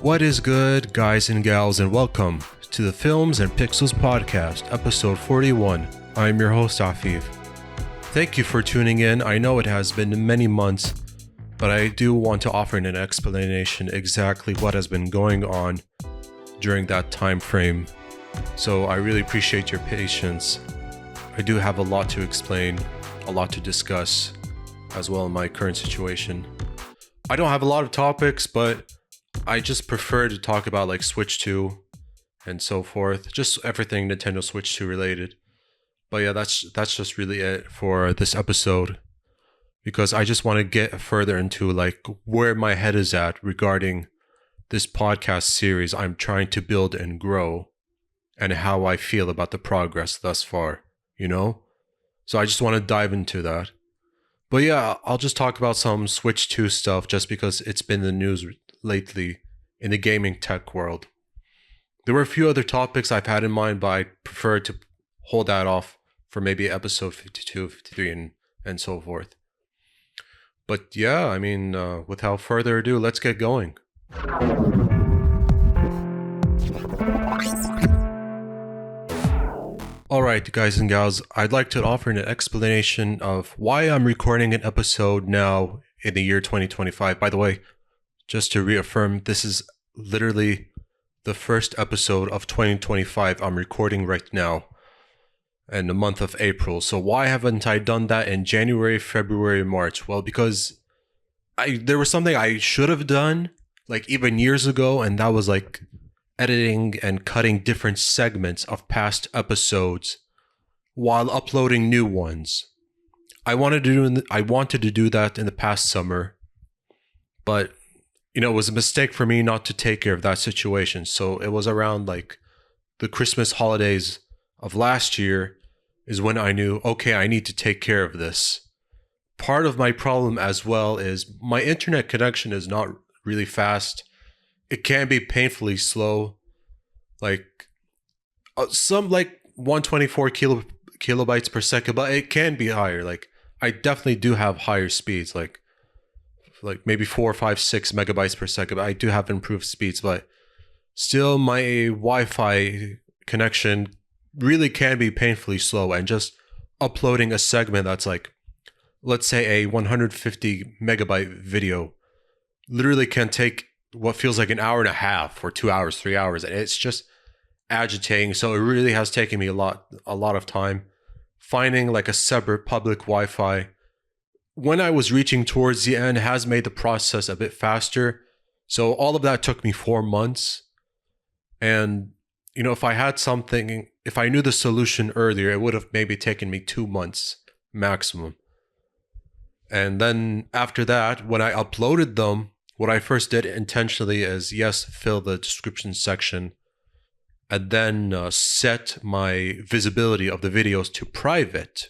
What is good, guys and gals, and welcome to the Films and Pixels Podcast, episode 41. I'm your host, Afif. Thank you for tuning in. I know it has been many months, but I do want to offer an explanation exactly what has been going on during that time frame. So I really appreciate your patience. I do have a lot to explain, a lot to discuss, as well in my current situation. I don't have a lot of topics, but I just prefer to talk about like Switch 2 and so forth. Just everything Nintendo Switch 2 related. But yeah, that's just really it for this episode. Because I just want to get further into like where my head is at regarding this podcast series I'm trying to build and grow, and how I feel about the progress thus far, you know? So I just want to dive into that. But yeah, I'll just talk about some Switch 2 stuff just because it's been in the news lately in the gaming tech world. There were a few other topics I've had in mind, but I prefer to hold that off for maybe episode 52, 53, and so forth. But yeah, I mean, without further ado, let's get going. Alright, guys and gals, I'd like to offer an explanation of why I'm recording an episode now in the year 2025. By the way, just to reaffirm, this is literally the first episode of 2025 I'm recording right now in the month of April. So why haven't I done that in January, February, March? Well, because there was something I should have done like even years ago, and that was like editing and cutting different segments of past episodes while uploading new ones. I wanted to do that in the past summer, but you know, it was a mistake for me not to take care of that situation. So it was around like the Christmas holidays of last year is when I knew, okay, I need to take care of this. Part of my problem as well is my internet connection is not really fast. It can be painfully slow. Like some like 124 kilobytes per second, but it can be higher. Like I definitely do have higher speeds, like maybe 4, 5, 6 megabytes per second. I do have improved speeds, but still my Wi-Fi connection really can be painfully slow, and just uploading a segment that's like, let's say a 150 megabyte video literally can take what feels like an hour and a half or 2 hours, 3 hours. And it's just agitating. So it really has taken me a lot of time finding like a separate public Wi-Fi. When I was reaching towards the end, has made the process a bit faster. So all of that took me 4 months. And, you know, if I knew the solution earlier, it would have maybe taken me 2 months maximum. And then after that, when I uploaded them, what I first did intentionally is, yes, fill the description section, and then set my visibility of the videos to private.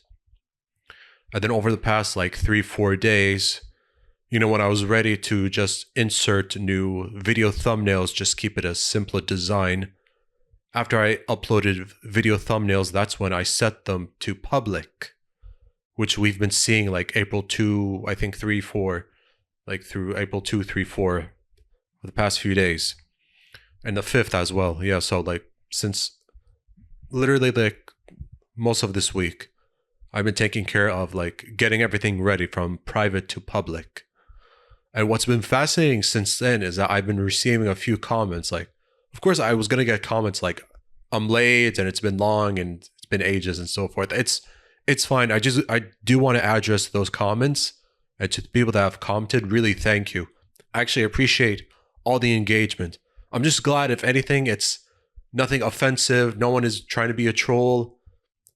And then over the past like 3-4 days, you know, when I was ready to just insert new video thumbnails, just keep it a simpler design. After I uploaded video thumbnails, that's when I set them to public, which we've been seeing like April 2, I think 3, 4, like through April 2, 3, 4 for the past few days. And the 5th as well. Yeah, so like since literally like most of this week, I've been taking care of like getting everything ready from private to public. And what's been fascinating since then is that I've been receiving a few comments. Like, of course, I was going to get comments like, I'm late and it's been long and it's been ages and so forth. It's fine. I do want to address those comments, and to the people that have commented, really thank you. I actually appreciate all the engagement. I'm just glad, if anything, it's nothing offensive. No one is trying to be a troll.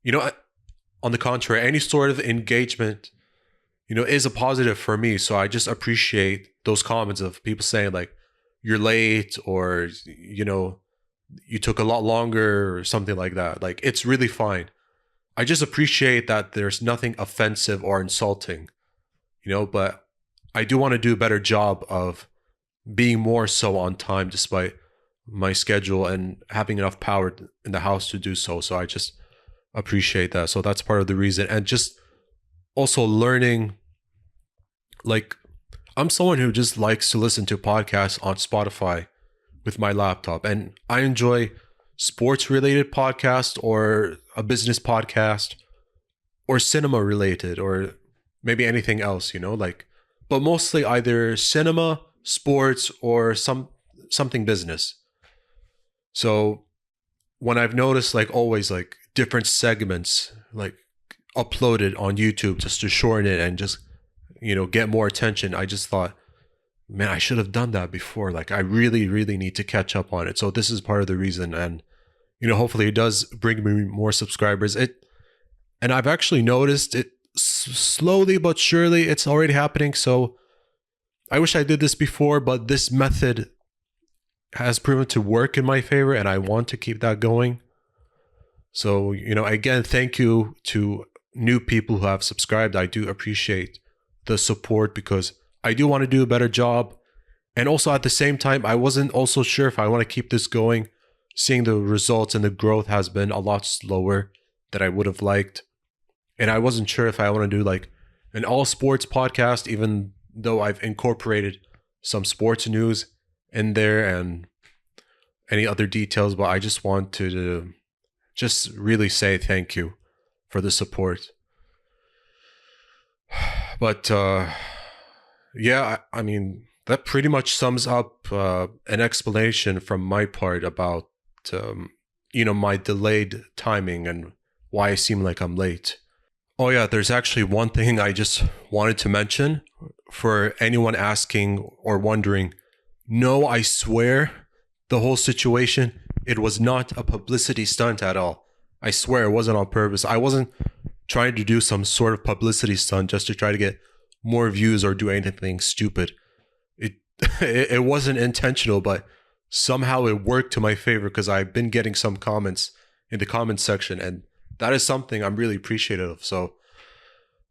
You know, on the contrary, any sort of engagement, you know, is a positive for me. So I just appreciate those comments of people saying like, you're late, or, you know, you took a lot longer or something like that. Like, it's really fine. I just appreciate that there's nothing offensive or insulting, you know, but I do want to do a better job of being more so on time despite my schedule and having enough power in the house to do so. So I just appreciate that. So that's part of the reason. And just also learning, like, I'm someone who just likes to listen to podcasts on Spotify with my laptop. And I enjoy sports related podcast or a business podcast or cinema related or maybe anything else, like, but mostly either cinema, sports, or something business. So when I've noticed like always like different segments like uploaded on YouTube just to shorten it and just get more attention, I just thought, man, I should have done that before. Like I really, really need to catch up on it. So this is part of the reason. And hopefully it does bring me more subscribers. And I've actually noticed it slowly but surely it's already happening. So I wish I did this before, but this method has proven to work in my favor and I want to keep that going. So, again, thank you to new people who have subscribed. I do appreciate the support because I do want to do a better job. And also at the same time, I wasn't also sure if I want to keep this going. Seeing the results and the growth has been a lot slower than I would have liked. And I wasn't sure if I want to do like an all sports podcast, even though I've incorporated some sports news in there and any other details. But I just want to just really say thank you for the support. But yeah, I mean, that pretty much sums up an explanation from my part about, my delayed timing and why I seem like I'm late. Oh yeah, there's actually one thing I just wanted to mention for anyone asking or wondering. No, I swear the whole situation, it was not a publicity stunt at all. I swear it wasn't on purpose. I wasn't trying to do some sort of publicity stunt just to try to get more views or do anything stupid. It wasn't intentional, but somehow it worked to my favor because I've been getting some comments in the comments section, and that is something I'm really appreciative of. So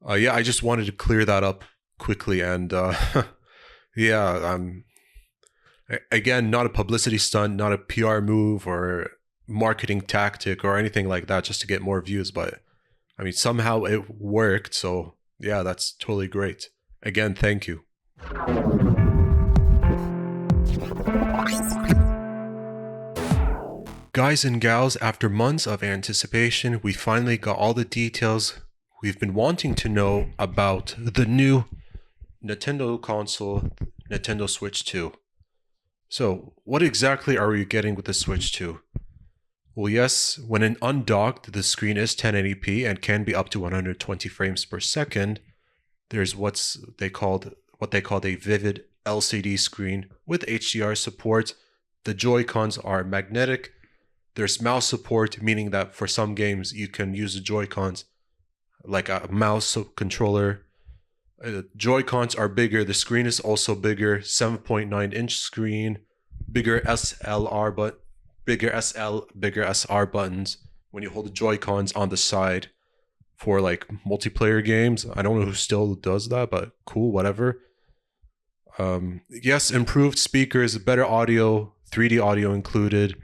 yeah, I just wanted to clear that up quickly. And yeah, again, not a publicity stunt, not a PR move or marketing tactic or anything like that just to get more views, but I mean, somehow it worked. So yeah, that's totally great. Again, thank you. Guys and gals, after months of anticipation, we finally got all the details we've been wanting to know about the new Nintendo console, Nintendo Switch 2. So, what exactly are we getting with the Switch 2? Well, yes, when undocked, the screen is 1080p and can be up to 120 frames per second. There's what they called a vivid LCD screen with HDR support. The Joy-Cons are magnetic. There's mouse support, meaning that for some games you can use the Joy-Cons like a mouse controller. Joy-Cons are bigger. The screen is also bigger, 7.9-inch screen, bigger SLR, but bigger SR buttons when you hold the Joy-Cons on the side for like multiplayer games. I don't know who still does that, but cool, whatever. Yes, improved speakers, better audio, 3D audio included.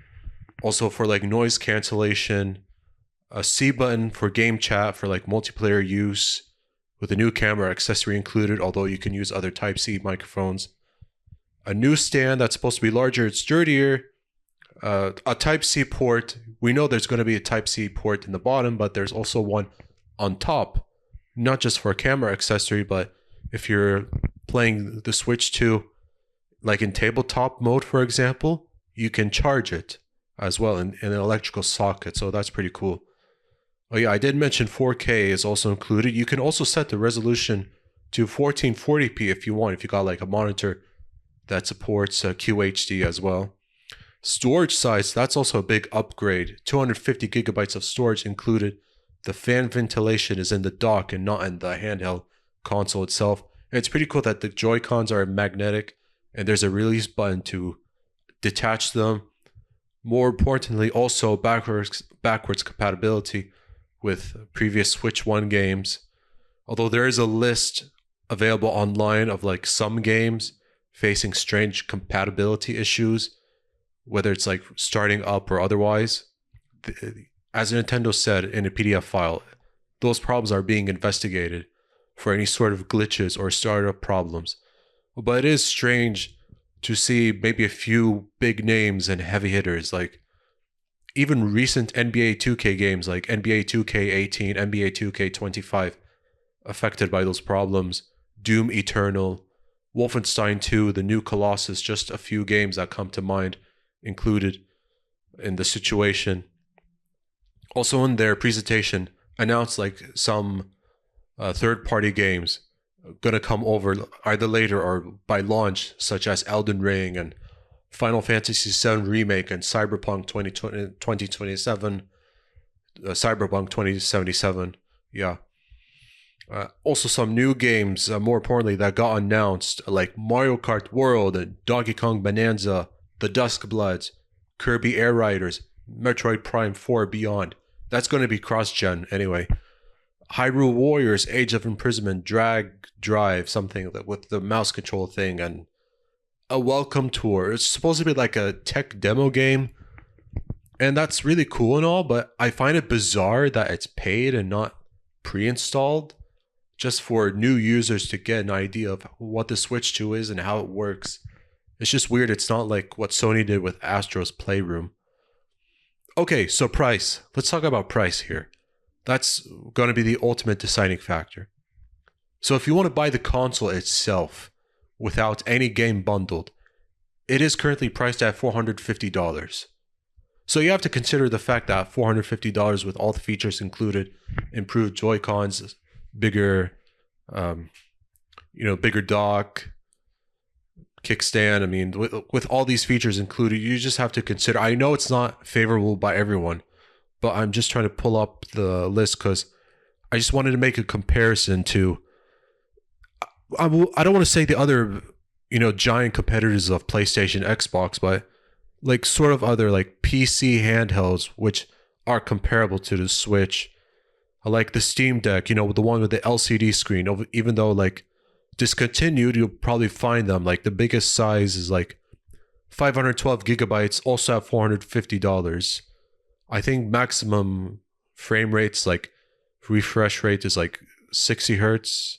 Also for like noise cancellation, a C button for game chat for like multiplayer use with a new camera accessory included, although you can use other Type-C microphones. A new stand that's supposed to be larger, it's sturdier. A Type-C port. We know there's going to be a Type-C port in the bottom, but there's also one on top, not just for a camera accessory, but if you're playing the Switch 2, like in tabletop mode, for example, you can charge it as well in an electrical socket, so that's pretty cool. Oh yeah, I did mention 4K is also included. You can also set the resolution to 1440p if you want, if you got like a monitor that supports QHD as well. Storage size, that's also a big upgrade. 250 gigabytes of storage included. The fan ventilation is in the dock and not in the handheld console itself. And it's pretty cool that the Joy-Cons are magnetic and there's a release button to detach them. More importantly, also backwards compatibility with previous Switch 1 games. Although there is a list available online of like some games facing strange compatibility issues, whether it's like starting up or otherwise. As Nintendo said in a PDF file, those problems are being investigated for any sort of glitches or startup problems. But it is strange to see maybe a few big names and heavy hitters, like even recent NBA 2K games like NBA 2K18, NBA 2K25 affected by those problems. Doom Eternal, Wolfenstein 2, the new Colossus, just a few games that come to mind included in the situation. Also in their presentation, announced like some third-party games gonna come over either later or by launch, such as Elden Ring and Final Fantasy VII Remake and Cyberpunk 2027, Cyberpunk 2077. Yeah. Also some new games, more importantly, that got announced, like Mario Kart World and Donkey Kong Bonanza, The Dusk Bloods, Kirby Air Riders, Metroid Prime 4 Beyond. That's going to be cross-gen anyway. Hyrule Warriors, Age of Imprisonment, Drag Drive, something with the mouse control thing, and a welcome tour. It's supposed to be like a tech demo game, and that's really cool and all, but I find it bizarre that it's paid and not pre-installed, just for new users to get an idea of what the Switch 2 is and how it works. It's just weird. It's not like what Sony did with Astro's Playroom. Okay, so price. Let's talk about price here. That's going to be the ultimate deciding factor. So if you want to buy the console itself without any game bundled, it is currently priced at $450. So you have to consider the fact that $450 with all the features included, improved Joy-Cons, bigger, bigger dock, kickstand. I mean, with all these features included, you just have to consider. I know it's not favorable by everyone, but I'm just trying to pull up the list because I just wanted to make a comparison to. I don't want to say the other, giant competitors of PlayStation, Xbox, but like sort of other like PC handhelds, which are comparable to the Switch. I like the Steam Deck, the one with the LCD screen. Even though like discontinued, you'll probably find them. Like the biggest size is like 512 gigabytes, also at $450. I think maximum frame rates, like refresh rate, is like 60 hertz.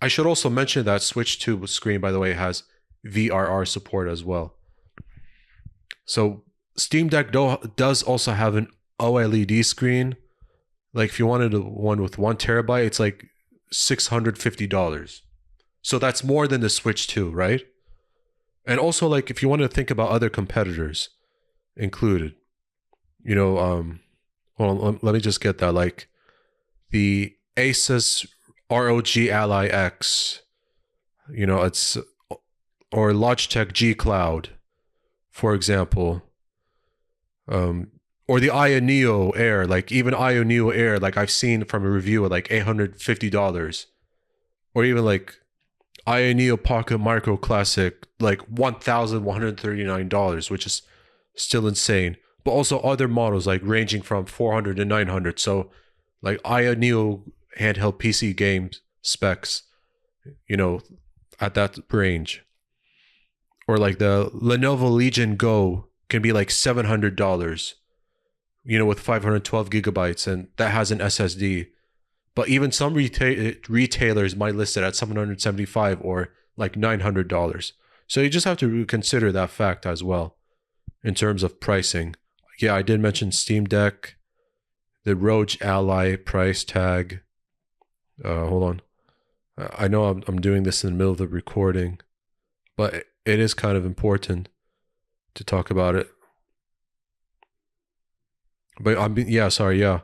I should also mention that Switch 2 screen, by the way, has VRR support as well. So Steam Deck does also have an OLED screen. Like if you wanted one with 1 terabyte, it's like $650. So that's more than the Switch 2, right? And also, like if you want to think about other competitors included, well, let me just get that. Like the Asus ROG Ally X, it's, or Logitech G Cloud, for example, or the Aya Neo Air. Like even Aya Neo Air, like I've seen from a review at like $850, or even like Aya Neo Pocket Micro Classic, like $1,139, which is still insane. But also other models like ranging from $400 to $900. So like Aya Neo handheld PC games specs, at that range. Or like the Lenovo Legion Go can be like $700, with 512 gigabytes, and that has an SSD. But even some retailers might list it at $775 or like $900. So you just have to consider that fact as well in terms of pricing. Yeah, I did mention Steam Deck, the ROG Ally price tag. Hold on. I know I'm doing this in the middle of the recording, but it is kind of important to talk about it. But LCD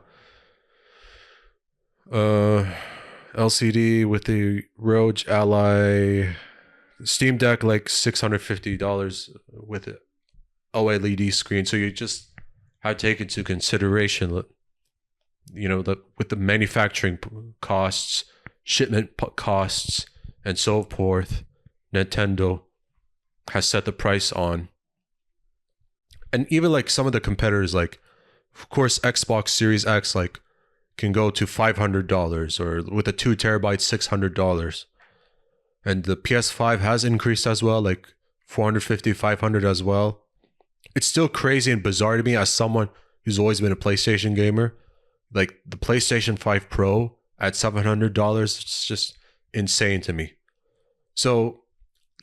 with the ROG Ally, Steam Deck like $650 with it OLED screen. So you just have to take into consideration, with the manufacturing costs, shipment costs, and so forth. Nintendo has set the price on. And even like some of the competitors, like of course Xbox Series X, like can go to $500, or with a 2 terabyte $600. And the PS5 has increased as well, like $450, $500 as well. It's still crazy and bizarre to me as someone who's always been a PlayStation gamer. Like the PlayStation 5 Pro at $700, it's just insane to me. So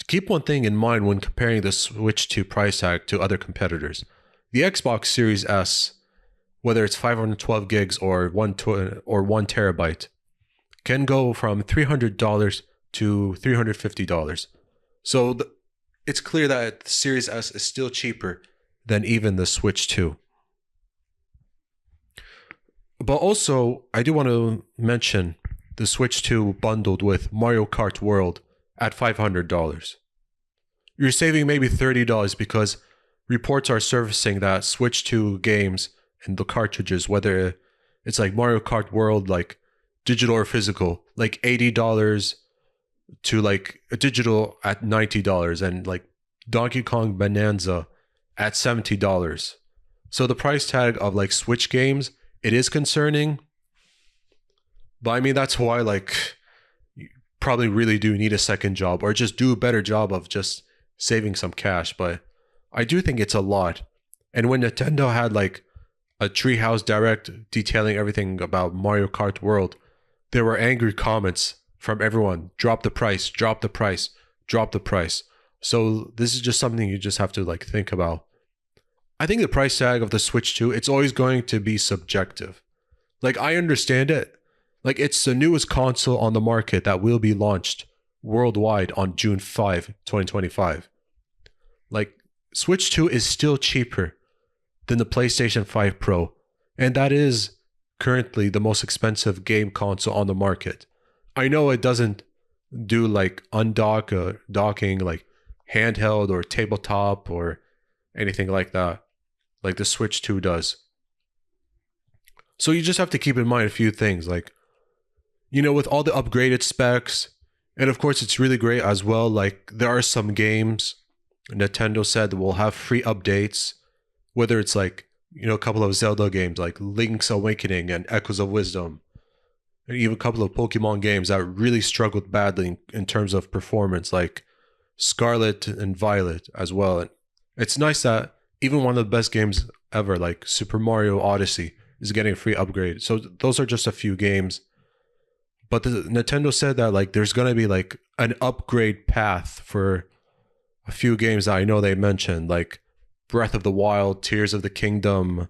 keep one thing in mind when comparing the Switch 2 price tag to other competitors. The Xbox Series S, whether it's 512 gigs or 1 terabyte, can go from $300 to $350. So it's clear that the Series S is still cheaper than even the Switch 2. But also, I do want to mention the Switch 2 bundled with Mario Kart World at $500. You're saving maybe $30 because reports are surfacing that Switch 2 games and the cartridges, whether it's like Mario Kart World, like digital or physical, like $80 to like a digital at $90, and like Donkey Kong Bonanza at $70. So the price tag of like Switch games, it is concerning. But I mean, that's why like you probably really do need a second job, or just do a better job of just saving some cash. But I do think it's a lot. And when Nintendo had like a Treehouse Direct detailing everything about Mario Kart World, there were angry comments from everyone. Drop the price, drop the price, drop the price. So this is just something you just have to like think about. I think the price tag of the Switch 2, it's always going to be subjective. Like, I understand it. Like, it's the newest console on the market that will be launched worldwide on June 5, 2025. Like, Switch 2 is still cheaper than the PlayStation 5 Pro, and that is currently the most expensive game console on the market. I know it doesn't do like docking, like handheld or tabletop or anything like that, like the Switch 2 does. So you just have to keep in mind a few things, like, you know, with all the upgraded specs, and of course it's really great as well, like there are some games Nintendo said will have free updates, whether it's like, you know, a couple of Zelda games like Link's Awakening and Echoes of Wisdom, and even a couple of Pokemon games that really struggled badly in terms of performance, like Scarlet and Violet as well. And it's nice that even one of the best games ever, like Super Mario Odyssey, is getting a free upgrade. So those are just a few games. But Nintendo said that like there's going to be like an upgrade path for a few games that I know they mentioned, like Breath of the Wild, Tears of the Kingdom,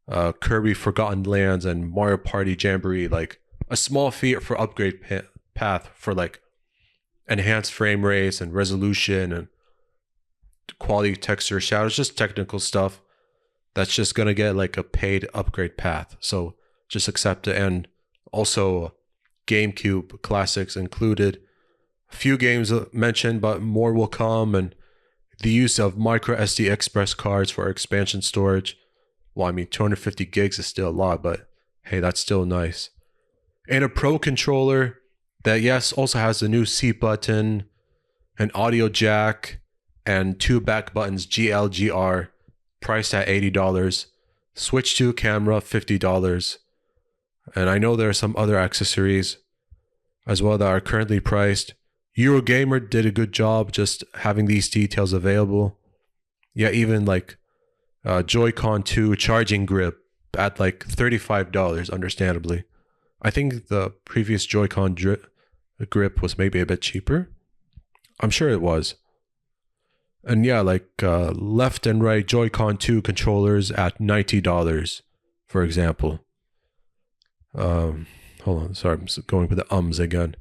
Kirby Forgotten Lands, and Mario Party Jamboree. Like a small fee for upgrade path for like enhanced frame rates and resolution and quality texture shadows, just technical stuff that's just going to get like a paid upgrade path. So just accept it. And also GameCube classics included. A few games mentioned, but more will come. And the use of micro SD express cards for expansion storage. Well, I mean, 250 gigs is still a lot, but hey, that's still nice. And a Pro controller that, yes, also has the new C button, an audio jack, and 2 back buttons, GLGR, priced at $80. Switch 2 camera, $50. And I know there are some other accessories as well that are currently priced. Eurogamer did a good job just having these details available. Yeah, even like Joy-Con 2 charging grip at like $35, understandably. I think the previous Joy-Con grip was maybe a bit cheaper. I'm sure it was. And yeah, like left and right Joy-Con 2 controllers at $90, for example. Hold on, sorry, I'm going with the ums again.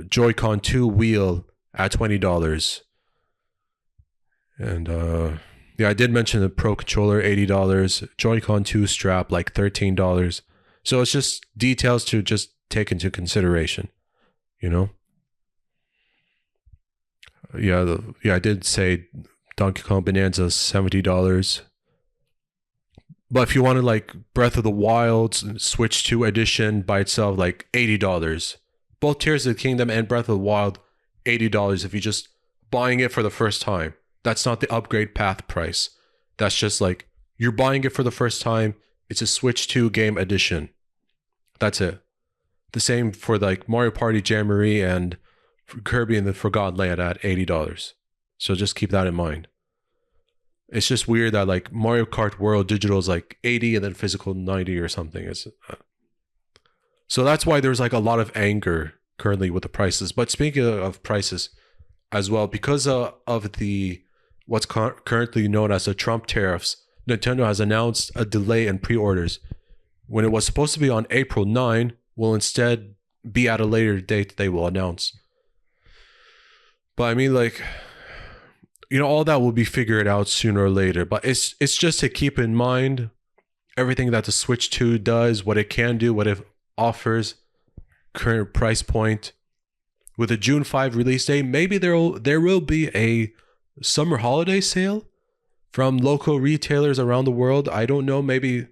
Joy-Con 2 wheel at $20. And yeah, I did mention the Pro controller, $80. Joy-Con 2 strap, like $13. So it's just details to just take into consideration, you know? Yeah, I did say Donkey Kong Bonanza is $70. But if you wanted like Breath of the Wild Switch 2 edition by itself, like $80. Both Tears of the Kingdom and Breath of the Wild, $80 if you're just buying it for the first time. That's not the upgrade path price. That's just like, you're buying it for the first time. It's a Switch 2 game edition. That's it. The same for like Mario Party Jamboree and Kirby and the Forgotten Land at $80. So just keep that in mind. It's just weird that like Mario Kart World digital is like 80 and then physical 90 or something. So that's why there's like a lot of anger currently with the prices. But speaking of prices, as well because of the what's currently known as the Trump tariffs. Nintendo has announced a delay in pre-orders. When it was supposed to be on April 9, will instead be at a later date they will announce. But I mean, like, all that will be figured out sooner or later. But it's just to keep in mind everything that the Switch 2 does, what it can do, what it offers, current price point. With a June 5 release date, maybe there will be a summer holiday sale from local retailers around the world. I don't know, maybe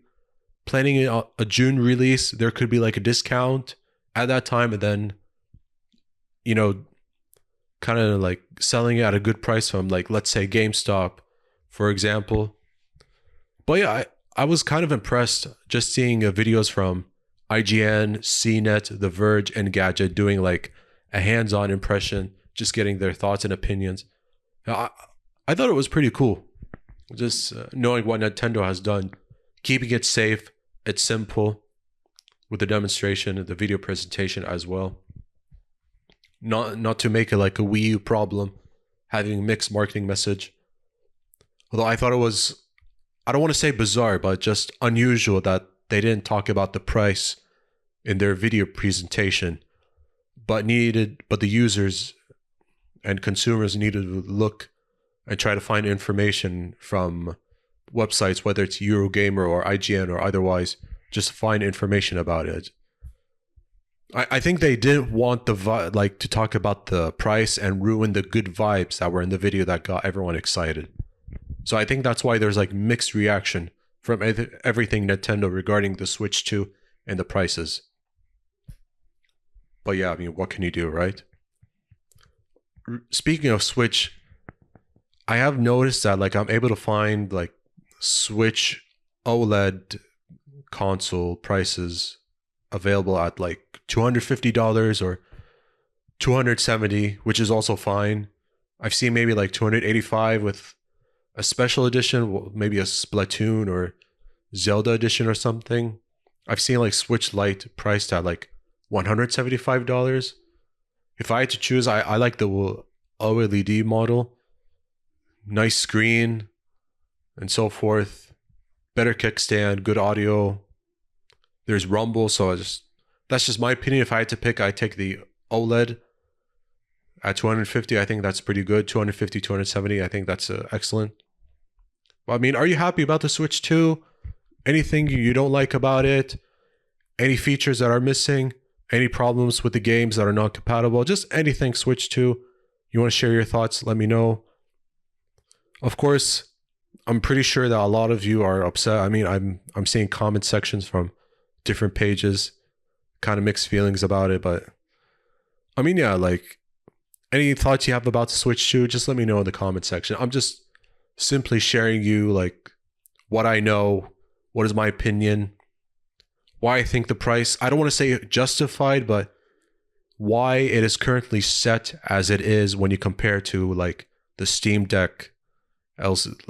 planning a June release, there could be like a discount at that time, and then kind of like selling it at a good price from, like, let's say GameStop, for example. But yeah, I was kind of impressed just seeing videos from IGN, CNET, The Verge, and Gadget doing like a hands-on impression, just getting their thoughts and opinions. I thought it was pretty cool, just knowing what Nintendo has done, keeping it safe, it's simple, with the demonstration and the video presentation as well. Not to make it like a Wii U problem, having a mixed marketing message. Although I thought it was, I don't want to say bizarre, but just unusual that they didn't talk about the price in their video presentation, but the users and consumers needed to look and try to find information from websites, whether it's Eurogamer or IGN or otherwise, just find information about it. I think they didn't want to talk about the price and ruin the good vibes that were in the video that got everyone excited. So I think that's why there's like mixed reaction from everything Nintendo regarding the Switch 2 and the prices. But yeah, I mean, what can you do, right? Speaking of Switch, I have noticed that like I'm able to find like Switch OLED console prices available at like $250 or $270, which is also fine. I've seen maybe like $285 with a special edition, maybe a Splatoon or Zelda edition or something. I've seen like Switch Lite priced at like $175. If I had to choose, I like the OLED model. Nice screen and so forth. Better kickstand, good audio. There's rumble, so that's just my opinion. If I had to pick, I'd take the OLED at 250. I think that's pretty good. 250, 270, I think that's excellent. Well, I mean, are you happy about the Switch 2? Anything you don't like about it? Any features that are missing? Any problems with the games that are not compatible? Just anything Switch 2. You want to share your thoughts? Let me know. Of course, I'm pretty sure that a lot of you are upset. I mean, I'm seeing comment sections from different pages, kind of mixed feelings about it, but I mean, yeah, like any thoughts you have about the Switch 2, just let me know in the comment section. I'm just simply sharing you like what I know, what is my opinion, why I think the price, I don't want to say justified, but why it is currently set as it is when you compare to like the Steam Deck.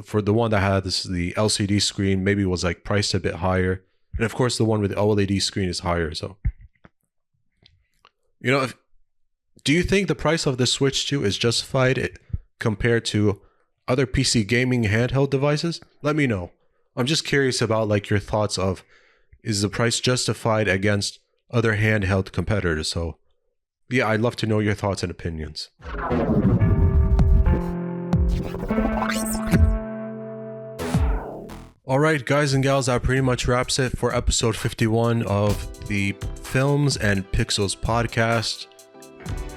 For the one that had the LCD screen, maybe was like priced a bit higher. And of course, the one with the OLED screen is higher. So, do you think the price of the Switch 2 is justified compared to other PC gaming handheld devices? Let me know. I'm just curious about like your thoughts of, is the price justified against other handheld competitors? So, yeah, I'd love to know your thoughts and opinions. All right, guys and gals, that pretty much wraps it for episode 51 of the Films and Pixels podcast.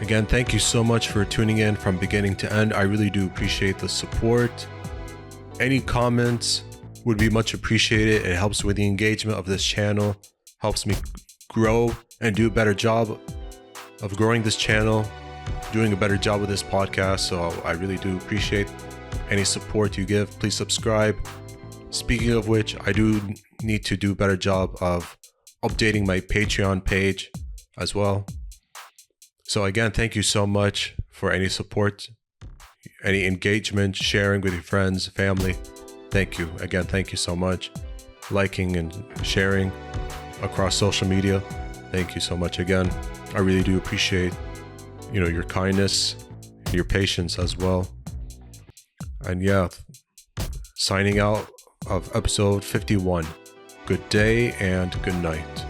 Again, thank you so much for tuning in from beginning to end. I really do appreciate the support. Any comments would be much appreciated. It helps with the engagement of this channel, helps me grow and do a better job of growing this channel, doing a better job with this podcast. So I really do appreciate any support you give. Please subscribe. Speaking of which, I do need to do a better job of updating my Patreon page as well. So again, thank you so much for any support, any engagement, sharing with your friends, family. Thank you. Again, thank you so much. Liking and sharing across social media. Thank you so much again. I really do appreciate, your kindness, your patience as well. And yeah, signing out of episode 51. Good day and good night.